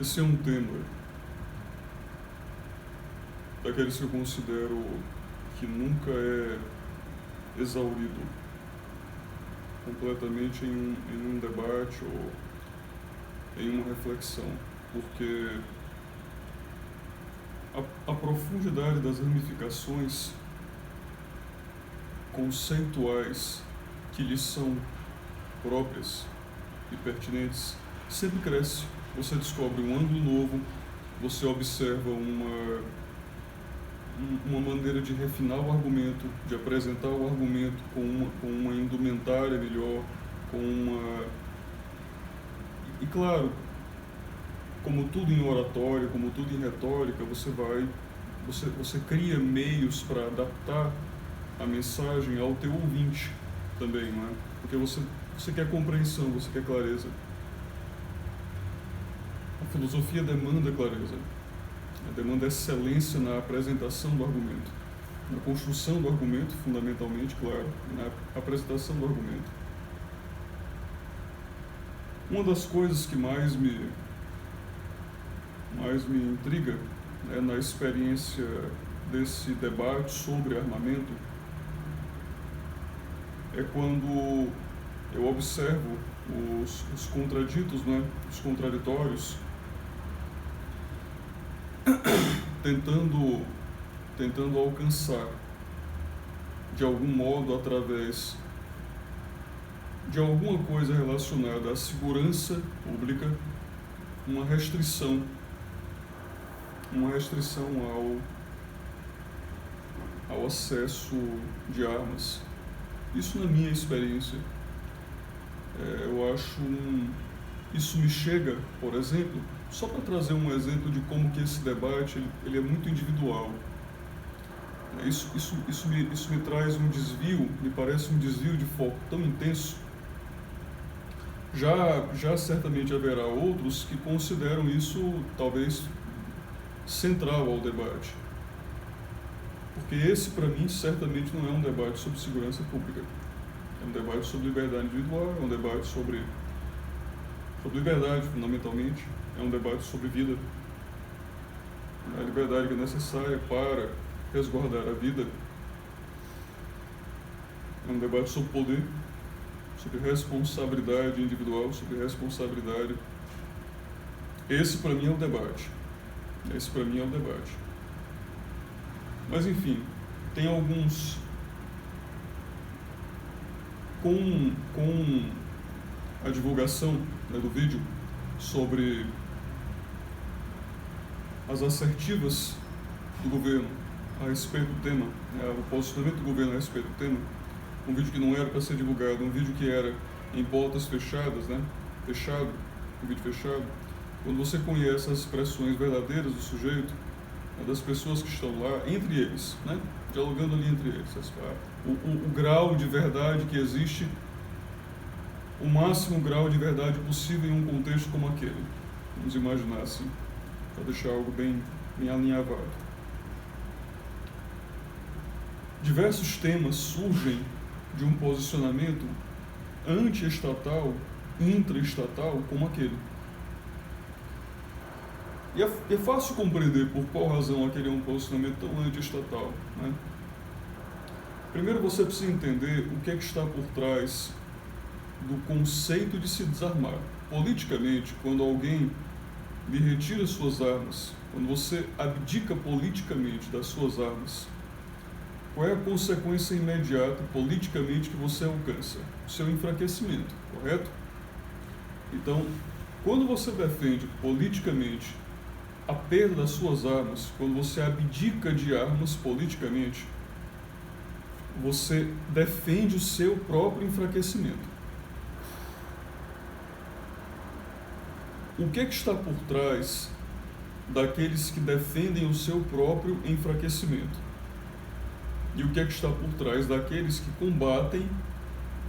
Esse é um tema daqueles que eu considero que nunca é exaurido completamente em um debate ou em uma reflexão, porque a profundidade das ramificações conceituais que lhes são próprias e pertinentes sempre cresce. Você descobre um ângulo novo, você observa uma maneira de refinar o argumento, de apresentar o argumento com uma indumentária melhor, com uma... E claro, como tudo em oratória, como tudo em retórica, você cria meios para adaptar a mensagem ao teu ouvinte também, não é? Porque você quer compreensão, você quer clareza. A filosofia demanda clareza, demanda excelência na apresentação do argumento, na construção do argumento, fundamentalmente, claro, na apresentação do argumento. Uma das coisas que mais me intriga, né, na experiência desse debate sobre armamento é quando eu observo os contraditos, né, os contraditórios, tentando alcançar, de algum modo, através de alguma coisa relacionada à segurança pública, uma restrição ao acesso de armas. Isso, na minha experiência, eu acho isso me chega, por exemplo, só para trazer um exemplo de como que esse debate ele é muito individual. Isso me traz um desvio, me parece um desvio de foco tão intenso. Já certamente haverá outros que consideram isso talvez central ao debate. Porque esse, para mim, certamente não é um debate sobre segurança pública. É um debate sobre liberdade individual, é um debate sobre liberdade, fundamentalmente. É um debate sobre vida. A liberdade que é necessária para resguardar a vida. É um debate sobre poder, sobre responsabilidade individual, sobre responsabilidade. Esse, para mim, é o debate. Esse, para mim, é o debate. Mas, enfim, tem alguns... Com a divulgação, né, do vídeo sobre as assertivas do governo a respeito do tema, né, o posicionamento do governo a respeito do tema, um vídeo que não era para ser divulgado, um vídeo que era em portas fechadas, né, fechado, um vídeo fechado. Quando você conhece as expressões verdadeiras do sujeito, né, das pessoas que estão lá, entre eles, né, dialogando ali entre eles, o grau de verdade que existe, o máximo grau de verdade possível em um contexto como aquele. Vamos imaginar assim, para deixar algo bem alinhavado. Diversos temas surgem de um posicionamento anti-estatal, intra-estatal, como aquele. E é fácil compreender por qual razão aquele é um posicionamento tão anti-estatal, né? Primeiro você precisa entender o que é que está por trás do conceito de se desarmar. Politicamente, quando alguém lhe retira suas armas, quando você abdica politicamente das suas armas, qual é a consequência imediata, politicamente, que você alcança? O seu enfraquecimento, correto? Então, quando você defende politicamente a perda das suas armas, quando você abdica de armas politicamente, você defende o seu próprio enfraquecimento. O que é que está por trás daqueles que defendem o seu próprio enfraquecimento? E o que é que está por trás daqueles que combatem,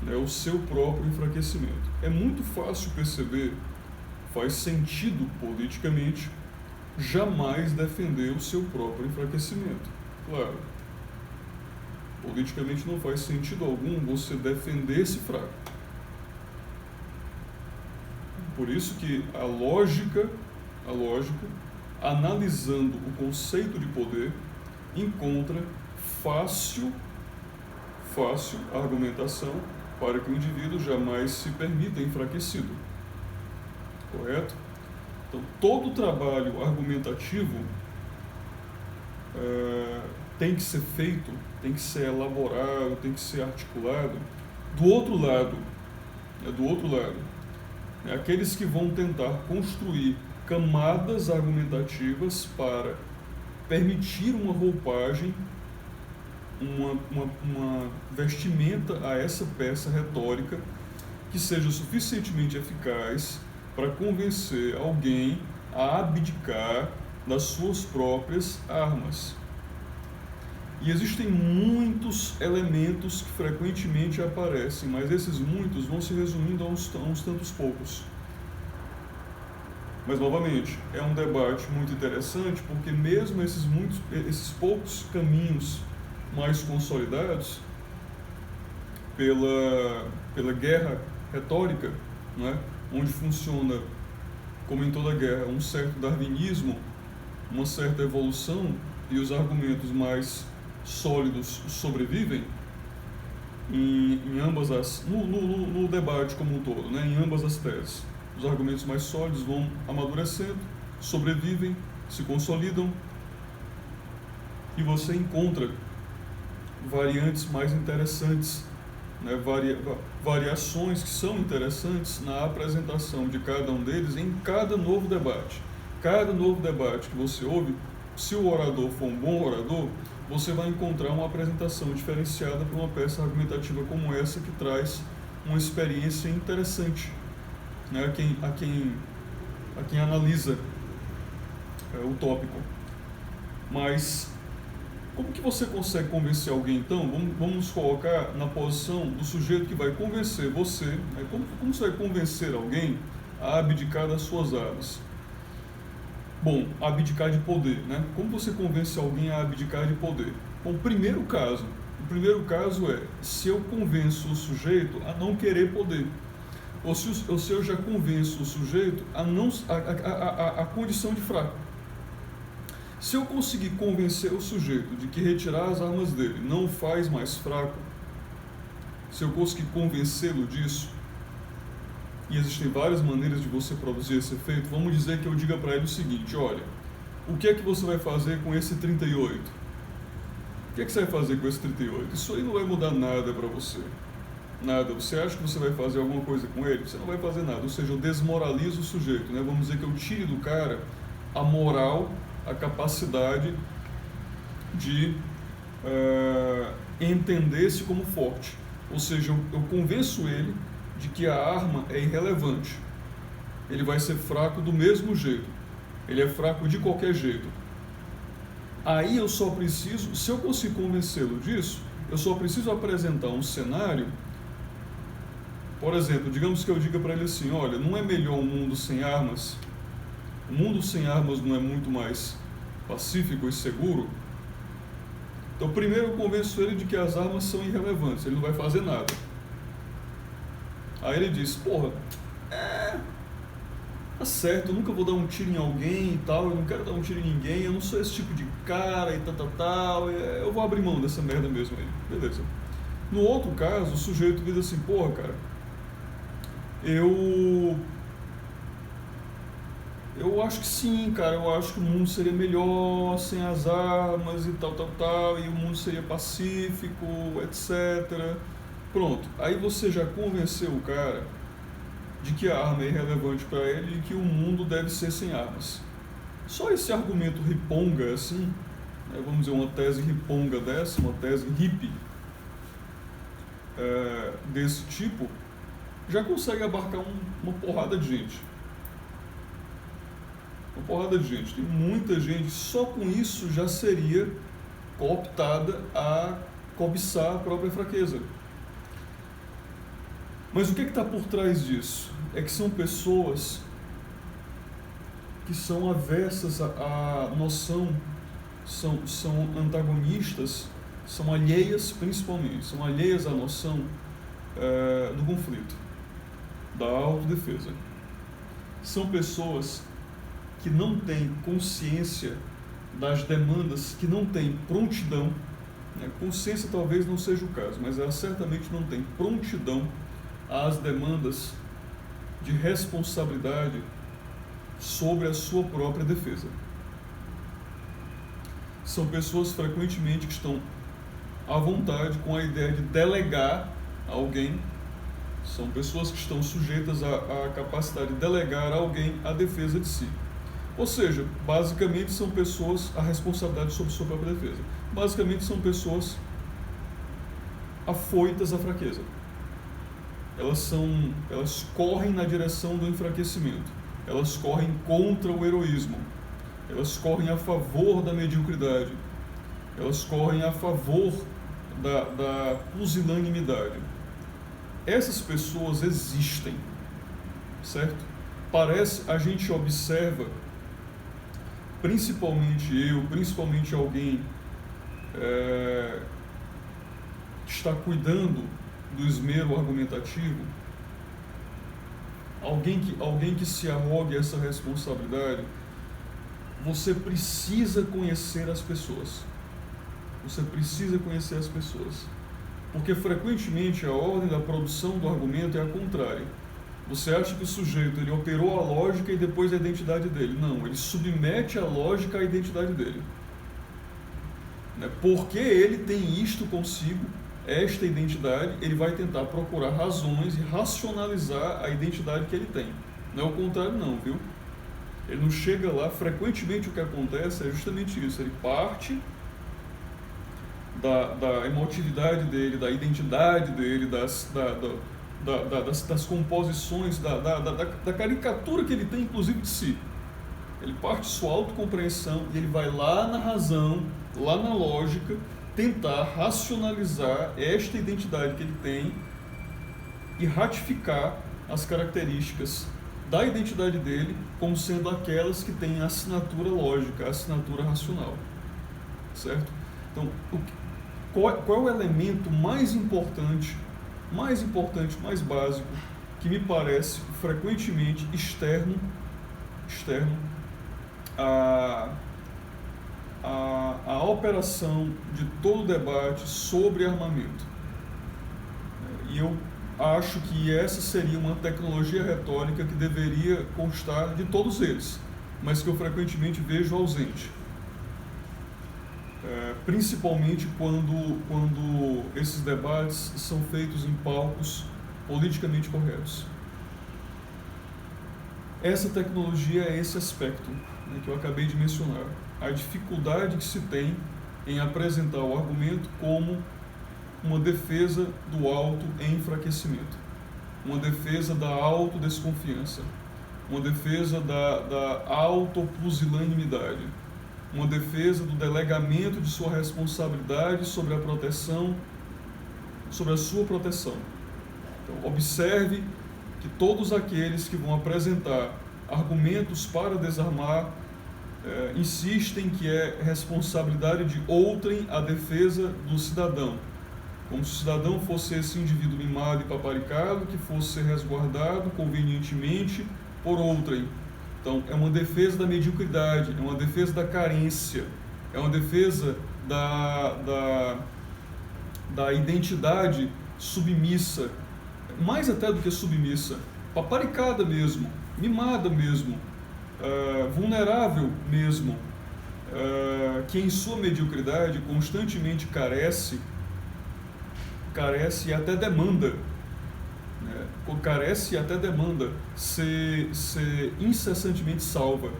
né, o seu próprio enfraquecimento? É muito fácil perceber, faz sentido politicamente, jamais defender o seu próprio enfraquecimento. Claro, politicamente não faz sentido algum você defender-se fraco. Por isso que a lógica a lógica, analisando o conceito de poder, encontra fácil argumentação para que o indivíduo jamais se permita enfraquecido. Correto? Então, todo trabalho argumentativo tem que ser feito, tem que ser elaborado, tem que ser articulado do outro lado. Aqueles que vão tentar construir camadas argumentativas para permitir uma roupagem, uma vestimenta a essa peça retórica que seja suficientemente eficaz para convencer alguém a abdicar das suas próprias armas. E existem muitos elementos que frequentemente aparecem, mas esses muitos vão se resumindo a uns tantos poucos. Mas, novamente, é um debate muito interessante, porque mesmo esses poucos caminhos mais consolidados pela guerra retórica, né, onde funciona, como em toda guerra, um certo darwinismo, uma certa evolução, e os argumentos mais sólidos sobrevivem em ambas no debate como um todo, né, em ambas as teses. Os argumentos mais sólidos vão amadurecendo, sobrevivem, se consolidam, e você encontra variantes mais interessantes, né, variações que são interessantes na apresentação de cada um deles em cada novo debate. Cada novo debate que você ouve, se o orador for um bom orador, você vai encontrar uma apresentação diferenciada para uma peça argumentativa como essa, que traz uma experiência interessante, né, a quem analisa o tópico. Mas como que você consegue convencer alguém, então? Vamos nos colocar na posição do sujeito que vai convencer você, né? Como você vai convencer alguém a abdicar das suas armas? Bom, abdicar de poder, né? Como você convence alguém a abdicar de poder? Bom, o primeiro caso é se eu convenço o sujeito a não querer poder, ou se eu já convenço o sujeito a condição de fraco. Se eu conseguir convencer o sujeito de que retirar as armas dele não o faz mais fraco, se eu conseguir convencê-lo disso, e existem várias maneiras de você produzir esse efeito, vamos dizer que eu diga para ele o seguinte: olha, o que é que você vai fazer com esse 38? O que é que você vai fazer com esse 38? Isso aí não vai mudar nada para você. Nada. Você acha que você vai fazer alguma coisa com ele? Você não vai fazer nada. Ou seja, eu desmoralizo o sujeito, né? Vamos dizer que eu tire do cara a moral, a capacidade de entender-se como forte. Ou seja, eu convenço ele de que a arma é irrelevante. Ele vai ser fraco do mesmo jeito. Ele é fraco de qualquer jeito. Aí eu só preciso, se eu conseguir convencê-lo disso, eu só preciso apresentar um cenário. Por exemplo, digamos que eu diga para ele assim: olha, não é melhor um mundo sem armas? O mundo sem armas não é muito mais pacífico e seguro? Então, primeiro eu convenço ele de que as armas são irrelevantes, ele não vai fazer nada. Aí ele diz: porra, tá certo, eu nunca vou dar um tiro em alguém e tal, eu não quero dar um tiro em ninguém, eu não sou esse tipo de cara e tal, eu vou abrir mão dessa merda mesmo aí. Beleza. No outro caso, o sujeito diz assim: porra, cara, eu acho que sim, cara, eu acho que o mundo seria melhor sem as armas e tal, e o mundo seria pacífico, etc. Pronto, aí você já convenceu o cara de que a arma é irrelevante para ele e que o mundo deve ser sem armas. Só esse argumento riponga, assim, né, vamos dizer, uma tese riponga dessa, uma tese hippie desse tipo, já consegue abarcar uma porrada de gente. Uma porrada de gente. Tem muita gente, só com isso já seria cooptada a cobiçar a própria fraqueza. Mas o que está por trás disso? É que são pessoas que são aversas à noção, são antagonistas, são alheias principalmente, são alheias à noção do conflito, da autodefesa. São pessoas que não tem consciência das demandas, que não tem prontidão, né? Consciência talvez não seja o caso, mas ela certamente não tem prontidão às demandas de responsabilidade sobre a sua própria defesa. São pessoas frequentemente que estão à vontade com a ideia de delegar a alguém, são pessoas que estão sujeitas à capacidade de delegar a alguém a defesa de si. Ou seja, basicamente são pessoas, a responsabilidade sobre sua própria defesa. Basicamente são pessoas afoitas à fraqueza. Elas correm na direção do enfraquecimento. Elas correm contra o heroísmo. Elas correm a favor da mediocridade. Elas correm a favor da pusilanimidade. Essas pessoas existem, certo? A gente observa, principalmente alguém que está cuidando do esmero argumentativo, alguém que se arrogue essa responsabilidade. Você precisa conhecer as pessoas. Você precisa conhecer as pessoas. Porque frequentemente a ordem da produção do argumento é a contrária. Você acha que o sujeito ele operou a lógica e depois a identidade dele. Não, ele submete a lógica à identidade dele. Porque ele tem isto consigo, esta identidade, ele vai tentar procurar razões e racionalizar a identidade que ele tem. Não é o contrário não, viu? Ele não chega lá, frequentemente o que acontece é justamente isso, ele parte da emotividade dele, da identidade dele, das composições, da caricatura que ele tem, inclusive, de si. Ele parte de sua autocompreensão e ele vai lá na razão, lá na lógica, tentar racionalizar esta identidade que ele tem e ratificar as características da identidade dele como sendo aquelas que têm a assinatura lógica, a assinatura racional, certo? Então, qual é o elemento mais importante, mais básico, que me parece frequentemente externo à operação de todo o debate sobre armamento? E eu acho que essa seria uma tecnologia retórica que deveria constar de todos eles, mas que eu frequentemente vejo ausente. Principalmente quando esses debates são feitos em palcos politicamente corretos. Essa tecnologia é esse aspecto, né, que eu acabei de mencionar. A dificuldade que se tem em apresentar o argumento como uma defesa do auto-enfraquecimento, uma defesa da autodesconfiança, uma defesa da autopusilanimidade, uma defesa do delegamento de sua responsabilidade sobre a proteção, sobre a sua proteção. Então, observe que todos aqueles que vão apresentar argumentos para desarmar insistem que é responsabilidade de outrem a defesa do cidadão, como se o cidadão fosse esse indivíduo mimado e paparicado que fosse ser resguardado convenientemente por outrem. Então, é uma defesa da mediocridade, é uma defesa da carência, é uma defesa da identidade submissa, mais até do que submissa, paparicada mesmo, mimada mesmo, vulnerável mesmo, que em sua mediocridade constantemente carece e até demanda, ser incessantemente salva,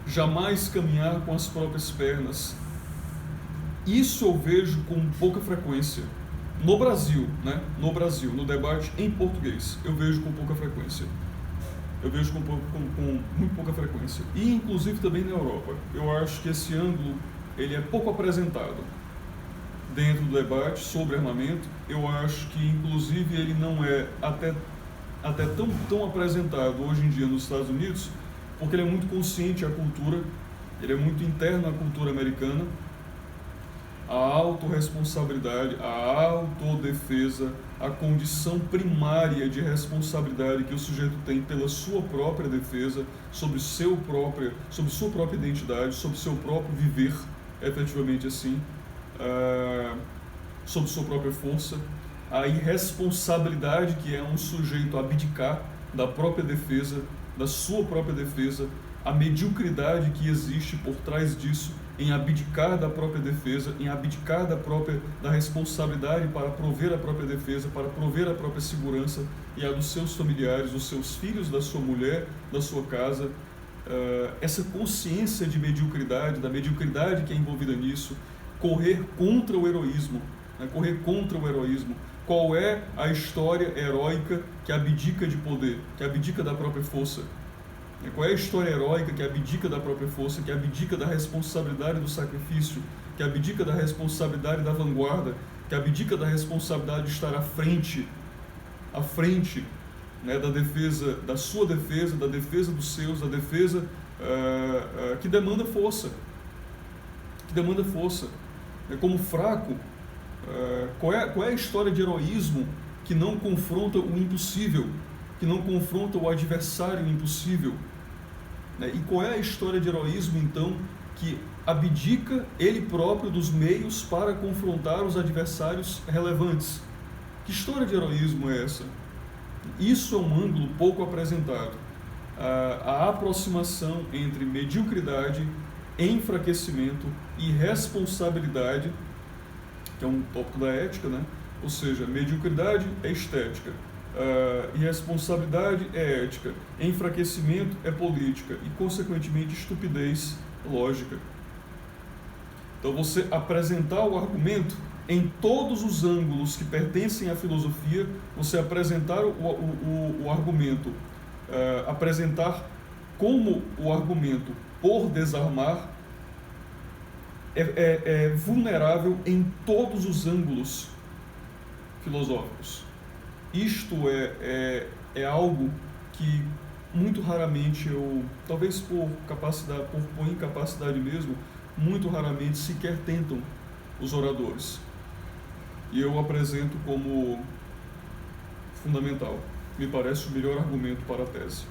jamais caminhar com as próprias pernas. Isso eu vejo com pouca frequência. No Brasil, no debate em português, eu vejo com pouca frequência. Eu vejo com muito pouca frequência. E inclusive também na Europa. Eu acho que esse ângulo ele é pouco apresentado dentro do debate sobre armamento. Eu acho que inclusive ele não é até tão apresentado hoje em dia nos Estados Unidos, porque ele é muito consciente à cultura, ele é muito interno à cultura americana. a autorresponsabilidade, a autodefesa, a condição primária de responsabilidade que o sujeito tem pela sua própria defesa, sobre sua própria identidade, sobre seu próprio viver, efetivamente assim, sobre sua própria força, a irresponsabilidade que é um sujeito abdicar da própria defesa, da sua própria defesa, a mediocridade que existe por trás disso, em abdicar da própria defesa, em abdicar da responsabilidade para prover a própria defesa, para prover a própria segurança e a dos seus familiares, dos seus filhos, da sua mulher, da sua casa. Essa consciência de mediocridade, da mediocridade que é envolvida nisso, correr contra o heroísmo, né? Correr contra o heroísmo. Qual é a história heróica que abdica de poder, que abdica da própria força? Qual é a história heróica que abdica da própria força, que abdica da responsabilidade do sacrifício, que abdica da responsabilidade da vanguarda, que abdica da responsabilidade de estar à frente, né, da defesa, da sua defesa, da defesa dos seus, da defesa que demanda força, Como fraco, qual é a história de heroísmo que não confronta o impossível, que não confronta o adversário impossível? E qual é a história de heroísmo, então, que abdica ele próprio dos meios para confrontar os adversários relevantes? Que história de heroísmo é essa? Isso é um ângulo pouco apresentado. A aproximação entre mediocridade, enfraquecimento e responsabilidade, que é um tópico da ética, né? Ou seja, mediocridade é estética, irresponsabilidade é ética, enfraquecimento é política e, consequentemente, estupidez lógica. Então, você apresentar o argumento em todos os ângulos que pertencem à filosofia, você apresentar o argumento, apresentar como o argumento por desarmar é vulnerável em todos os ângulos filosóficos. Isto é algo que muito raramente talvez por incapacidade mesmo, muito raramente sequer tentam os oradores. E eu apresento como fundamental. Me parece o melhor argumento para a tese.